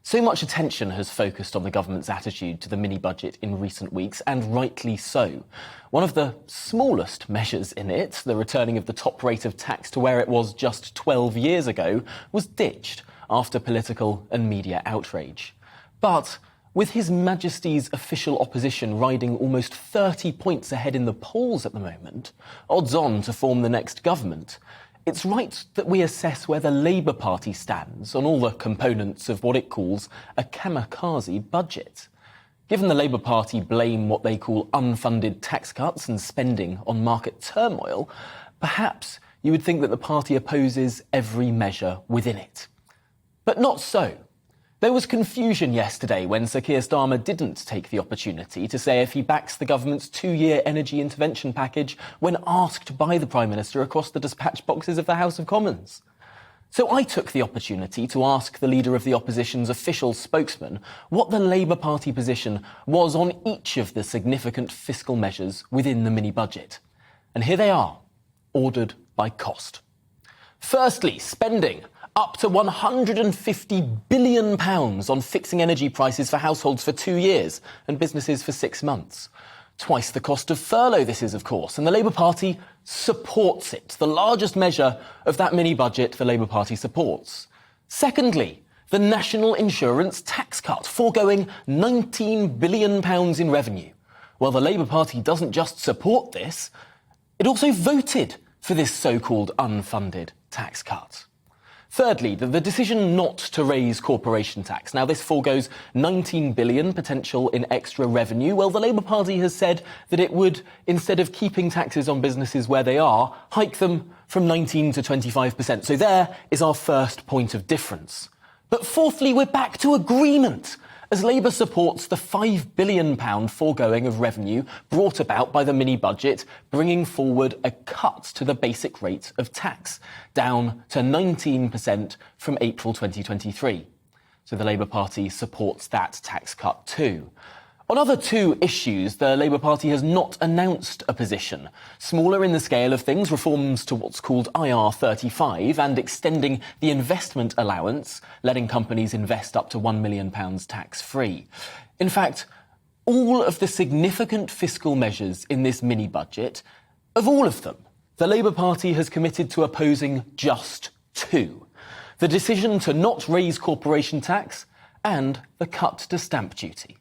So much attention has focused on the government's attitude to the mini-budget in recent weeks, and rightly so. One of the smallest measures in it, the returning of the top rate of tax to where it was just 12 years ago, was ditched after political and media outrage. But with His Majesty's official opposition riding almost 30 points ahead in the polls at the moment, odds on to form the next government, it's right that we assess where the Labour Party stands on all the components of what it calls a kamikaze budget. Given the Labour Party blame what they call unfunded tax cuts and spending on market turmoil, perhaps you would think that the party opposes every measure within it. But not so. There was confusion yesterday when Sir Keir Starmer didn't take the opportunity to say if he backs the government's 2-year energy intervention package when asked by the Prime Minister across the dispatch boxes of the House of Commons. So I took the opportunity to ask the Leader of the Opposition's official spokesman what the Labour Party position was on each of the significant fiscal measures within the mini-budget. And here they are, ordered by cost. Firstly, spending. Up to £150 billion on fixing energy prices for households for 2 years and businesses for 6 months. Twice the cost of furlough, this is, of course, and the Labour Party supports it. The largest measure of that mini-budget the Labour Party supports. Secondly, the national insurance tax cut, foregoing £19 billion in revenue. Well, the Labour Party doesn't just support this, it also voted for this so-called unfunded tax cut. Thirdly, the decision not to raise corporation tax. Now, this foregoes £19 billion potential in extra revenue. Well, the Labour Party has said that it would, instead of keeping taxes on businesses where they are, hike them from 19 to 25%. So there is our first point of difference. But fourthly, we're back to agreement, as Labour supports the £5 billion foregoing of revenue brought about by the mini-budget, bringing forward a cut to the basic rate of tax, down to 19% from April 2023. So the Labour Party supports that tax cut too. On other two issues, the Labour Party has not announced a position. Smaller in the scale of things, reforms to what's called IR35 and extending the investment allowance, letting companies invest up to £1 million tax-free. In fact, all of the significant fiscal measures in this mini-budget, of all of them, the Labour Party has committed to opposing just two: the decision to not raise corporation tax and the cut to stamp duty.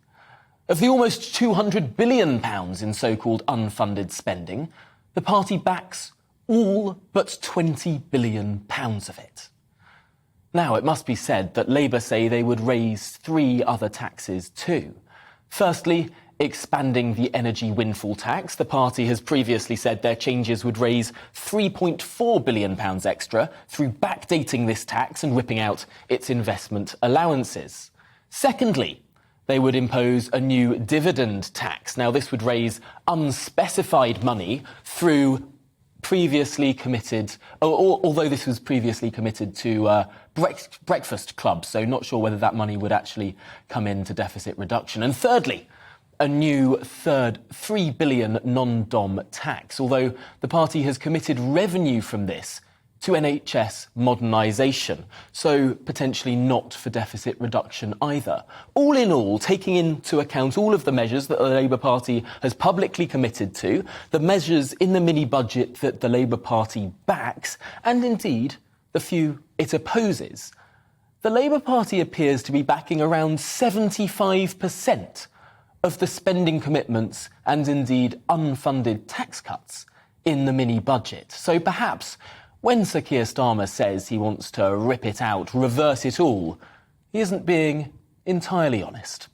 Of the almost £200 billion in so-called unfunded spending, the party backs all but £20 billion of it. Now, it must be said that Labour say they would raise 3 other taxes too. Firstly, expanding the energy windfall tax. The party has previously said their changes would raise £3.4 billion extra through backdating this tax and ripping out its investment allowances. Secondly, they would impose a new dividend tax. Now, this would raise unspecified money through previously committed, although this was previously committed to breakfast clubs, so not sure whether that money would actually come into deficit reduction. And thirdly, a new £3 billion non-dom tax, although the party has committed revenue from this to NHS modernisation, so potentially not for deficit reduction either. All in all, taking into account all of the measures that the Labour Party has publicly committed to, the measures in the mini-budget that the Labour Party backs, and indeed the few it opposes, the Labour Party appears to be backing around 75% of the spending commitments and indeed unfunded tax cuts in the mini-budget. So perhaps when Sir Keir Starmer says he wants to rip it out, reverse it all, he isn't being entirely honest.